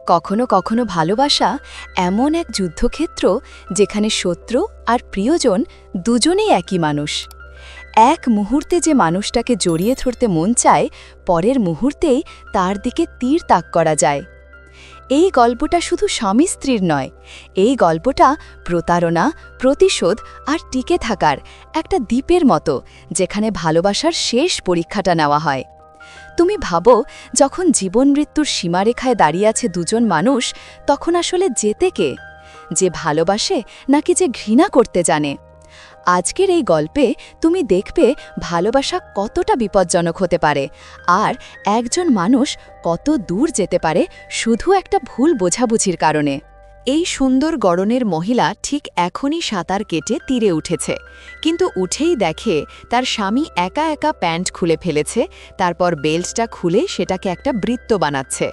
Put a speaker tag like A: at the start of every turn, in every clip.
A: কখনো কখনো ভালোবাসা এমন এক যুদ্ধক্ষেত্র যেখানে শত্রু আর প্রিয়জন দুজনেই একই মানুষ। এক মুহূর্তে যে মানুষটাকে জড়িয়ে ধরতে মন চায়, পরের মুহূর্তেই তার দিকে তীর তাক করা যায়। এই গল্পটা শুধু স্বামী স্ত্রীর নয়, এই গল্পটা প্রতারণা, প্রতিশোধ আর টিকে থাকার একটা দ্বীপের মতো, যেখানে ভালোবাসার শেষ পরীক্ষাটা নেওয়া হয়। তুমি ভাবো, যখন জীবন মৃত্যুর সীমারেখায় দাঁড়িয়ে আছে দুজন মানুষ, তখন আসলে যেতে কে? যে ভালোবাসে নাকি যে ঘৃণা করতে জানে? আজকের এই গল্পে তুমি দেখবে ভালোবাসা কতটা বিপজ্জনক হতে পারে, আর একজন মানুষ কত দূর যেতে পারে শুধু একটা ভুল বোঝাবুঝির কারণে। এই সুন্দর গড়নের মহিলা ঠিক এখনই সাঁতার কেটে তীরে উঠেছে, কিন্তু উঠেই দেখে তার স্বামী একা একা প্যান্ট খুলে ফেলেছে, তারপর বেল্টটা খুলে সেটাকে একটা বৃত্ত বানাচ্ছে।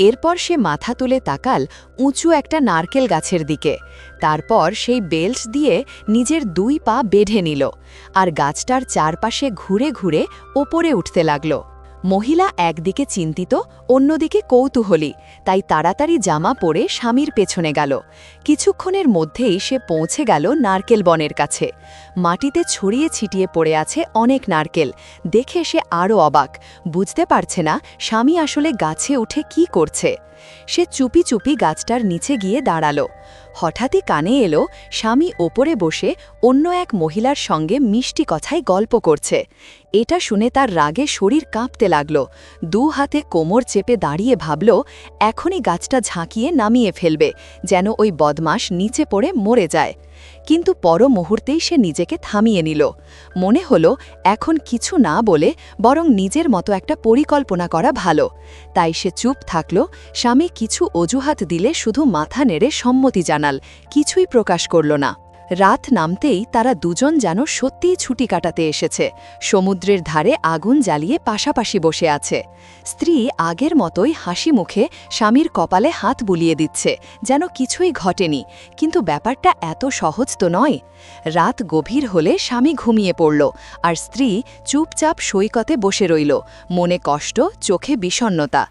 A: এরপর সে মাথা তুলে তাকাল উঁচু একটা নারকেল গাছের দিকে। তারপর সেই বেল্ট দিয়ে নিজের 2 পা বেঁধে নিল, আর গাছটার চারপাশে ঘুরে ঘুরে ওপরে উঠতে লাগল। মহিলা একদিকে চিন্তিত, অন্যদিকে কৌতূহলী, তাই তাড়াতাড়ি জামা পরে স্বামীর পেছনে গেল। কিছুক্ষণের মধ্যেই সে পৌঁছে গেল নারকেল বনের কাছে। মাটিতে ছড়িয়ে ছিটিয়ে পড়ে আছে অনেক নারকেল। দেখে সে আরও অবাক, বুঝতে পারছে না স্বামী আসলে গাছে উঠে কি করছে। সে চুপি চুপি গাছটার নিচে গিয়ে দাঁড়াল। হঠাৎই কানে এলো স্বামী ওপরে বসে অন্য এক মহিলার সঙ্গে মিষ্টি কথায় গল্প করছে। এটা শুনে তার রাগে শরীর কাঁপতে লাগল। 2 হাতে কোমর চেপে দাঁড়িয়ে ভাবল, এখনই গাছটা ঝাঁকিয়ে নামিয়ে ফেলবে, যেন ওই বদমাশ নিচে পড়ে মরে যায়। কিন্তু পর মুহূর্তেই সে নিজেকে থামিয়ে নিল। মনে হলো এখন কিছু না বলে বরং নিজের মতো একটা পরিকল্পনা করা ভালো। তাই সে চুপ থাকল। স্বামী কিছু অজুহাত দিলে শুধু মাথা নেড়ে সম্মতি জানাল, কিছুই প্রকাশ করল না। রাত নামতেই তারা দুজন যেন সত্যিই ছুটি কাটাতে এসেছে। সমুদ্রের ধারে আগুন জ্বালিয়ে পাশাপাশি বসে আছে। স্ত্রী আগের মতোই হাসি মুখে স্বামীর কপালে হাত বুলিয়ে দিচ্ছে, যেন কিছুই ঘটেনি। কিন্তু ব্যাপারটা এত সহজ তো নয়। রাত গভীর হলে স্বামী ঘুমিয়ে পড়ল, আর স্ত্রী চুপচাপ সৈকতে বসে রইল, মনে কষ্ট, চোখে বিষণ্ণতা।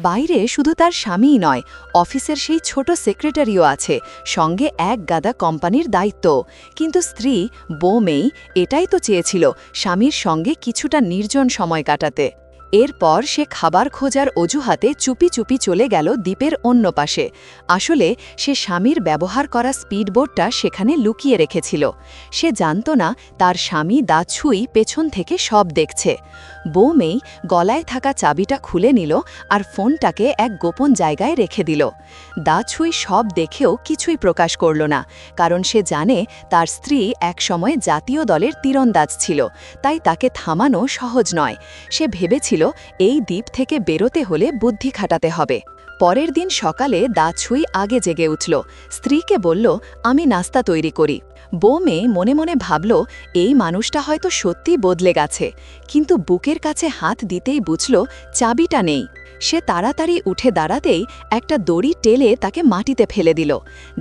A: বাইরে শুধু তার স্বামীই নয়, অফিসের সেই ছোট সেক্রেটারিও আছে, সঙ্গে এক গাদা কোম্পানির দায়িত্ব। কিন্তু স্ত্রী বৌমেই এটাই তো চেয়েছিল, স্বামীর সঙ্গে কিছুটা নির্জন সময় কাটাতে। এরপর সে খাবার খোঁজার অজুহাতে চুপি চুপি চলে গেল দ্বীপের অন্য পাশে। আসলে সে স্বামীর ব্যবহার করা স্পিডবোটটা সেখানে লুকিয়ে রেখেছিল। সে জানত না তার স্বামী দাছুই পেছন থেকে সব দেখছে। বৌমেই গলায় থাকা চাবিটা খুলে নিল আর ফোনটাকে এক গোপন জায়গায় রেখে দিল। দাছুই সব দেখেও কিছুই প্রকাশ করল না, কারণ সে জানে তার স্ত্রী একসময় জাতীয় দলের তীরন্দাজ ছিল, তাই তাকে থামানো সহজ নয়। সে ভেবেছিল এই দ্বীপ থেকে বেরোতে হলে বুদ্ধি খাটাতে হবে। পরের দিন সকালে দাছুই আগে জেগে উঠল। স্ত্রীকে বলল, আমি নাস্তা তৈরি করি। বৌমে মনে মনে ভাবল, এই মানুষটা হয়তো সত্যি বদলে গেছে, কিন্তু বুকের কাছে হাত দিতেই বুঝল চাবিটা নেই। সে তাড়াতাড়ি উঠে দাঁড়াতেই একটা দড়ি টেলে তাকে মাটিতে ফেলে দিল।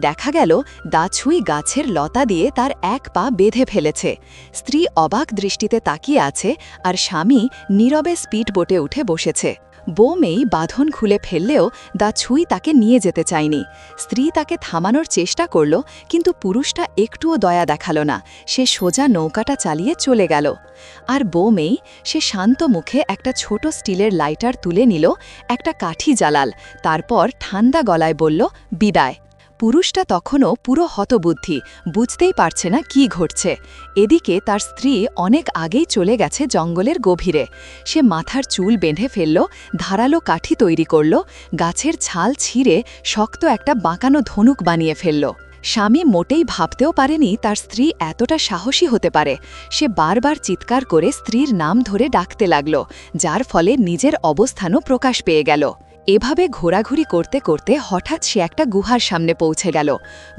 A: দেখা গেল দাছুই গাছের লতা দিয়ে তার 1 পা বেঁধে ফেলেছে। স্ত্রী অবাক দৃষ্টিতে তাকিয়ে আছে, আর স্বামী নীরবে স্পিডবোটে উঠে বসেছে। বৌমেই বাঁধন খুলে ফেললেও দাছুই তাকে নিয়ে যেতে চায়নি। স্ত্রী তাকে থামানোর চেষ্টা করল, কিন্তু পুরুষটা একটুও দয়া দেখাল না। সে সোজা নৌকাটা চালিয়ে চলে গেল। আর বৌমেই সে শান্ত মুখে একটা ছোট স্টিলের লাইটার তুলে নিল, একটা কাঠি জ্বালাল, তারপর ঠান্ডা গলায় বলল, বিদায়। পুরুষটা তখনও পুরো হতবুদ্ধি, বুঝতেই পারছে না কি ঘটছে। এদিকে তার স্ত্রী অনেক আগেই চলে গেছে জঙ্গলের গভীরে। সে মাথার চুল বেঁধে ফেলল, ধারালো কাঠি তৈরি করল, গাছের ছাল ছিঁড়ে শক্ত একটা বাঁকানো ধনুক বানিয়ে ফেলল। স্বামী মোটেই ভাবতেও পারেনি তার স্ত্রী এতটা সাহসী হতে পারে। সে বারবার চিৎকার করে স্ত্রীর নাম ধরে ডাকতে লাগল, যার ফলে নিজের অবস্থানও প্রকাশ পেয়ে গেল। এভাবে ঘোরাঘুরি করতে করতে হঠাৎ সে একটা গুহার সামনে পৌঁছে গেল।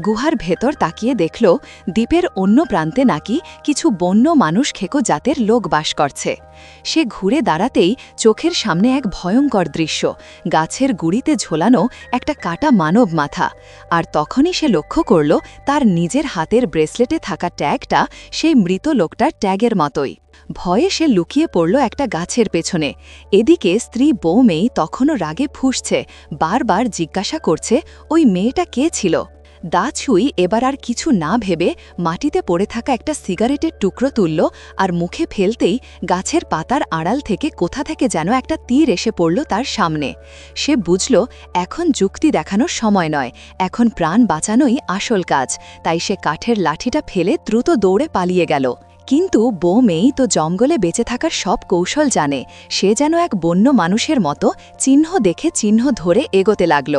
A: গুহার ভেতর তাকিয়ে দেখল দ্বীপের অন্য প্রান্তে নাকি কিছু বন্য মানুষ খেকো জাতের লোক বাস করছে। সে ঘুরে দাঁড়াতেই চোখের সামনে এক ভয়ঙ্কর দৃশ্য, গাছের গুড়িতে ঝোলানো একটা কাটা মানব মাথা। আর তখনই সে লক্ষ্য করল তার নিজের হাতের ব্রেসলেটে থাকা ট্যাগটা সেই মৃত লোকটার ট্যাগের মতোই। ভয়ে সে লুকিয়ে পড়ল একটা গাছের পেছনে। এদিকে স্ত্রী বউ মেয়ে তখনও রাগে ফুঁসছে, বারবার জিজ্ঞাসা করছে ওই মেয়েটা কে ছিল। দাছুই এবার আর কিছু না ভেবে মাটিতে পড়ে থাকা একটা সিগারেটের টুকরো তুলল, আর মুখে ফেলতেই গাছের পাতার আড়াল থেকে কোথা থেকে যেন একটা তীর এসে পড়ল তার সামনে। সে বুঝল এখন যুক্তি দেখানোর সময় নয়, এখন প্রাণ বাঁচানোই আসল কাজ। তাই সে কাঠের লাঠিটা ফেলে দ্রুত দৌড়ে পালিয়ে গেল। কিন্তু বউ মেয়েই তো জঙ্গলে বেঁচে থাকার সব কৌশল জানে। সে যেন এক বন্য মানুষের মতো চিহ্ন দেখে চিহ্ন ধরে এগোতে লাগল।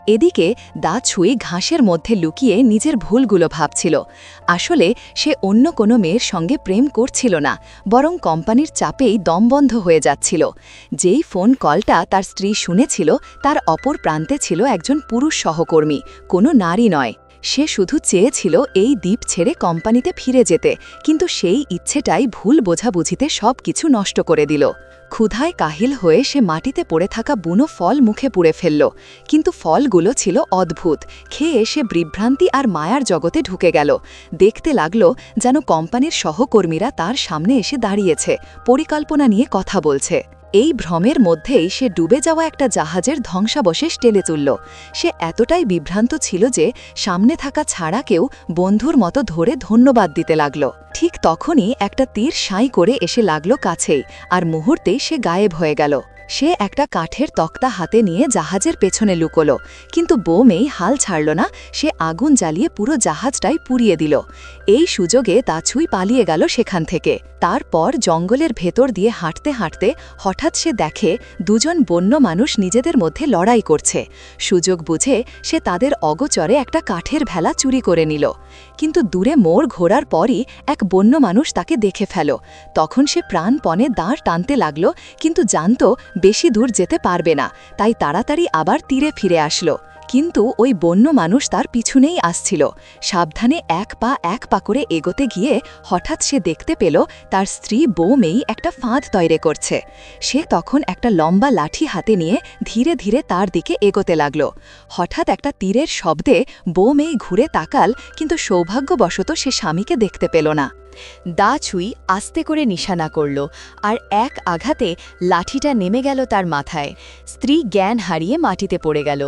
A: এদিকে দাছুই ঘাসের মধ্যে লুকিয়ে নিজের ভুলগুলো ভাবছিল। আসলে সে অন্য কোনো মেয়ের সঙ্গে প্রেম করছিল না, বরং কোম্পানির চাপেই দমবন্ধ হয়ে যাচ্ছিল। যেই ফোন কলটা তার স্ত্রী শুনেছিল তার অপর প্রান্তে ছিল একজন পুরুষ সহকর্মী, কোনো নারী নয়। সে শুধু চেয়েছিল এই দ্বীপ ছেড়ে কোম্পানিতে ফিরে যেতে, কিন্তু সেই ইচ্ছেটাই ভুল বোঝাবুঝিতে সব কিছু নষ্ট করে দিল। ক্ষুধায় কাহিল হয়ে সে মাটিতে পড়ে থাকা বুনো ফল মুখে পুড়ে ফেলল, কিন্তু ফলগুলো ছিল অদ্ভুত। খেয়ে সে বিভ্রান্তি আর মায়ার জগতে ঢুকে গেল। দেখতে লাগল যেন কোম্পানির সহকর্মীরা তার সামনে এসে দাঁড়িয়েছে, পরিকল্পনা নিয়ে কথা বলছে। এই ভ্রমের মধ্যেই সে ডুবে যাওয়া একটা জাহাজের ধ্বংসাবশেষ টেলে তুলল। সে এতটাই বিভ্রান্ত ছিল যে সামনে থাকা ছাড়াকেও বন্ধুর মতো ধরে ধন্যবাদ দিতে লাগল। ঠিক তখনই একটা তীর সাঁই করে এসে লাগল কাছেই, আর মুহূর্তেই সে গায়েব হয়ে গেল। সে একটা কাঠের তক্তা হাতে নিয়ে জাহাজের পেছনে লুকোল, কিন্তু বউ মেয়ে হাল ছাড়ল না। সে আগুন জ্বালিয়ে পুরো জাহাজটাই পুড়িয়ে দিল। এই সুযোগে দাছুই পালিয়ে গেল সেখান থেকে। তারপর জঙ্গলের ভেতর দিয়ে হাঁটতে হাঁটতে হঠাৎ সে দেখে দুজন বন্য মানুষ নিজেদের মধ্যে লড়াই করছে। সুযোগ বুঝে সে তাদের অগোচরে একটা কাঠের ভেলা চুরি করে নিল। কিন্তু দূরে মোড় ঘোরার পরই এক বন্য মানুষ তাকে দেখে ফেল। তখন সে প্রাণপণে দাঁড় টানতে লাগল, কিন্তু জানত বেশি দূর যেতে পারবে না, তাই তাড়াতাড়ি আবার তীরে ফিরে আসলো। কিন্তু ওই বন্য মানুষ তার পিছনেই আসছিল। সাবধানে এক পা করে এগোতে গিয়ে হঠাৎ সে দেখতে পেল তার স্ত্রী বউ মেয়ে একটা ফাঁদ তৈরি করছে। সে তখন একটা লম্বা লাঠি হাতে নিয়ে ধীরে ধীরে তার দিকে এগোতে লাগল। হঠাৎ একটা তীরের শব্দে বউ মেয়ে ঘুরে তাকাল, কিন্তু সৌভাগ্যবশত সে স্বামীকে দেখতে পেল না। দাছুই আস্তে করে নিশানা করল, আর এক আঘাতে লাঠিটা নেমে গেল তার মাথায়। স্ত্রী জ্ঞান হারিয়ে মাটিতে পড়ে গেল।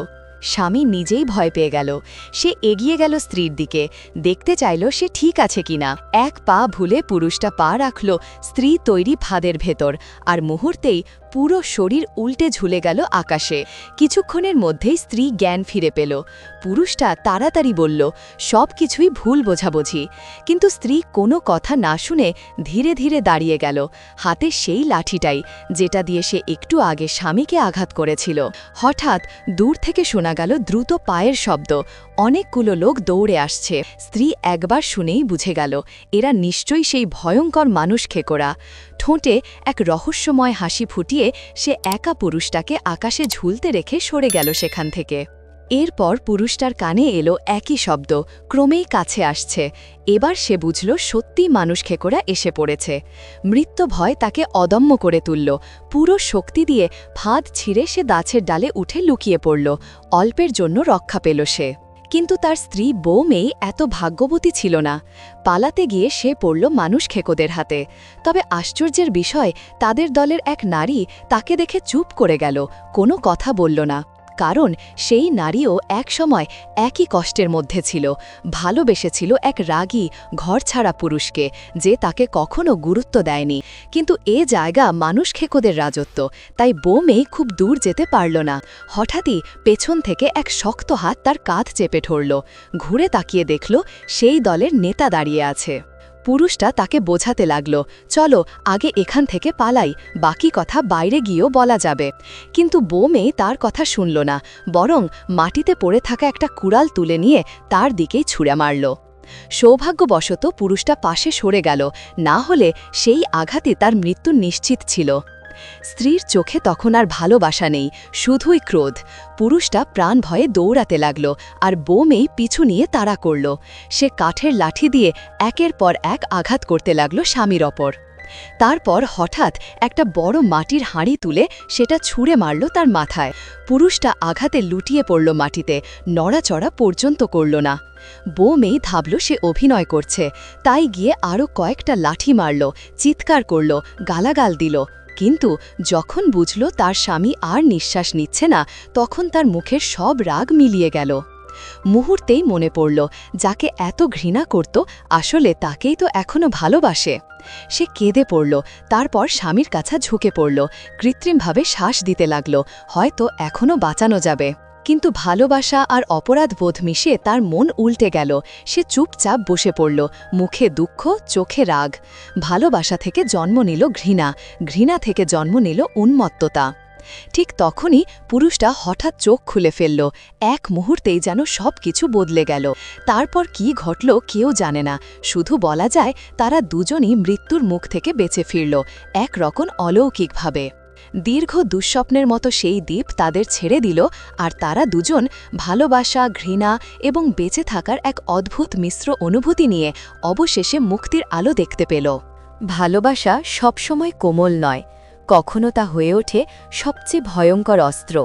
A: স্বামী নিজেই ভয় পেয়ে গেল। সে এগিয়ে গেল স্ত্রীর দিকে, দেখতে চাইল সে ঠিক আছে কিনা। এক পা ভুলে পুরুষটা পা রাখল স্ত্রী তৈরি ফাঁদের ভেতর, আর মুহূর্তেই পুরো শরীর উল্টে ঝুলে গেল আকাশে। কিছুক্ষণের মধ্যেই স্ত্রী জ্ঞান ফিরে পেল। পুরুষটা তাড়াতাড়ি বলল সব কিছুই ভুল বোঝাবুঝি, কিন্তু স্ত্রী কোনো কথা না শুনে ধীরে ধীরে দাঁড়িয়ে গেল, হাতে সেই লাঠিটাই যেটা দিয়ে সে একটু আগে স্বামীকে আঘাত করেছিল। হঠাৎ দূর থেকে শোনা গেল দ্রুত পায়ের শব্দ। অনেকগুলো লোক দৌড়ে আসছে। স্ত্রী একবার শুনেই বুঝে গেল এরা নিশ্চয়ই সেই ভয়ঙ্কর মানুষ খেকোরা। ঠোঁটে এক রহস্যময় হাসি ফুটিয়ে সে একা পুরুষটাকে আকাশে ঝুলতে রেখে সরে গেল সেখান থেকে। এরপর পুরুষটার কানে এলো একই শব্দ, ক্রমেই কাছে আসছে। এবার সে বুঝল সত্যি মানুষ খেকোরা এসে পড়েছে। মৃত্যু ভয় তাকে অদম্য করে তুলল। পুরো শক্তি দিয়ে ফাঁদ ছিঁড়ে সে গাছের ডালে উঠে লুকিয়ে পড়ল। অল্পের জন্য রক্ষা পেল সে। কিন্তু তার স্ত্রী বউ মেয়ে এত ভাগ্যবতী ছিল না। পালাতে গিয়ে সে পড়ল মানুষ খেকোদের হাতে। তবে আশ্চর্যের বিষয়, তাদের দলের এক নারী তাকে দেখে চুপ করে গেল, কোনো কথা বলল না। কারণ সেই নারীও একসময় একই কষ্টের মধ্যে ছিল, ভালোবেসেছিল এক রাগী ঘরছাড়া পুরুষকে, যে তাকে কখনো গুরুত্ব দেয়নি। কিন্তু এ জায়গা মানুষ খেকোদের রাজত্ব, তাই বউ মেয়ে খুব দূর যেতে পারল না। হঠাৎই পেছন থেকে এক শক্ত হাত তার কাঁধ চেপে ধরল। ঘুরে তাকিয়ে দেখল সেই দলের নেতা দাঁড়িয়ে আছে। পুরুষটা তাকে বোঝাতে লাগল, চলো আগে এখান থেকে পালাই, বাকি কথা বাইরে গিয়েও বলা যাবে। কিন্তু বউ মেয়ে তার কথা শুনল না, বরং মাটিতে পড়ে থাকা একটা কুড়াল তুলে নিয়ে তার দিকেই ছুঁড়ে মারল। সৌভাগ্যবশত পুরুষটা পাশে সরে গেল, না হলে সেই আঘাতে তার মৃত্যু নিশ্চিত ছিল। স্ত্রীর চোখে তখন আর ভালোবাসা নেই, শুধুই ক্রোধ। পুরুষটা প্রাণ ভয়ে দৌড়াতে লাগল, আর বউ মেয়ে পিছু নিয়ে তাড়া করল। সে কাঠের লাঠি দিয়ে একের পর এক আঘাত করতে লাগল স্বামীর ওপর। তারপর হঠাৎ একটা বড় মাটির হাঁড়ি তুলে সেটা ছুঁড়ে মারল তার মাথায়। পুরুষটা আঘাতে লুটিয়ে পড়ল মাটিতে, নড়াচড়া পর্যন্ত করল না। বউ মেয়ে ভাবল সে অভিনয় করছে, তাই গিয়ে আরও কয়েকটা লাঠি মারল, চিৎকার করল, গালাগাল দিল। কিন্তু যখন বুঝল তার স্বামী আর নিঃশ্বাস নিচ্ছে না, তখন তার মুখের সব রাগ মিলিয়ে গেল। মুহূর্তেই মনে পড়ল যাকে এত ঘৃণা করত আসলে তাকেই তো এখনো ভালোবাসে। সে কেঁদে পড়ল, তারপর স্বামীর কাছে ঝুঁকে পড়ল, কৃত্রিমভাবে শ্বাস দিতে লাগল, হয়তো এখনো বাঁচানো যাবে। কিন্তু ভালোবাসা আর অপরাধবোধ মিশিয়ে তার মন উল্টে গেল। সে চুপচাপ বসে পড়ল, মুখে দুঃখ, চোখে রাগ। ভালোবাসা থেকে জন্ম নিল ঘৃণা, ঘৃণা থেকে জন্ম নিল উন্মত্ততা। ঠিক তখনই পুরুষটা হঠাৎ চোখ খুলে ফেলল। এক মুহূর্তেই যেন সব কিছু বদলে গেল। তারপর কি ঘটল কেউ জানে না, শুধু বলা যায় তারা দুজনই মৃত্যুর মুখ থেকে বেঁচে ফিরল, একরকম অলৌকিকভাবে। দীর্ঘ দুঃস্বপ্নের মতো সেই দ্বীপ তাদের ছেড়ে দিল, আর তারা দুজন ভালোবাসা, ঘৃণা এবং বেঁচে থাকার এক অদ্ভুত মিশ্র অনুভূতি নিয়ে অবশেষে মুক্তির আলো দেখতে পেল। ভালোবাসা সবসময় কোমল নয়, কখনো তা হয়ে ওঠে সবচেয়ে ভয়ঙ্কর অস্ত্র।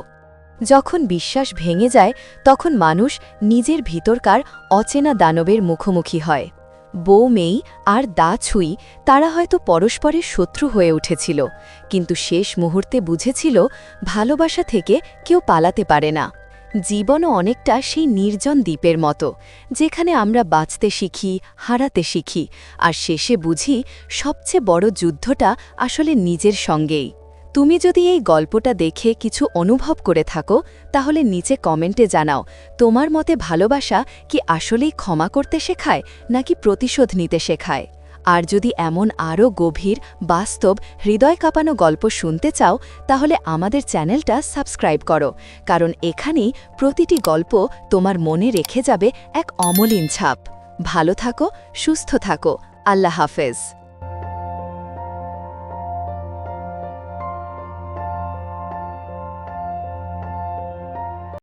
A: যখন বিশ্বাস ভেঙে যায় তখন মানুষ নিজের ভিতরকার অচেনা দানবের মুখোমুখি হয়। বউ মেই আর দা ছুঁই, তারা হয়তো পরস্পরের শত্রু হয়ে উঠেছিল, কিন্তু শেষ মুহূর্তে বুঝেছিল ভালোবাসা থেকে কেউ পালাতে পারে না। জীবনও অনেকটা সেই নির্জন দ্বীপের মতো, যেখানে আমরা বাঁচতে শিখি, হারাতে শিখি, আর শেষে বুঝি সবচেয়ে বড় যুদ্ধটা আসলে নিজের সঙ্গেই। তুমি যদি এই গল্পটা দেখে কিছু অনুভব করে থাকো, তাহলে নিচে কমেন্টে জানাও তোমার মতে ভালোবাসা কি আসলেই ক্ষমা করতে শেখায় নাকি প্রতিশোধ নিতে শেখায়। আর যদি এমন আরও গভীর, বাস্তব, হৃদয় কাঁপানো গল্প শুনতে চাও, তাহলে আমাদের চ্যানেলটা সাবস্ক্রাইব করো, কারণ এখানেই প্রতিটি গল্প তোমার মনে রেখে যাবে এক অমলিন ছাপ। ভালো থাকো, সুস্থ থাকো, আল্লাহ হাফেজ।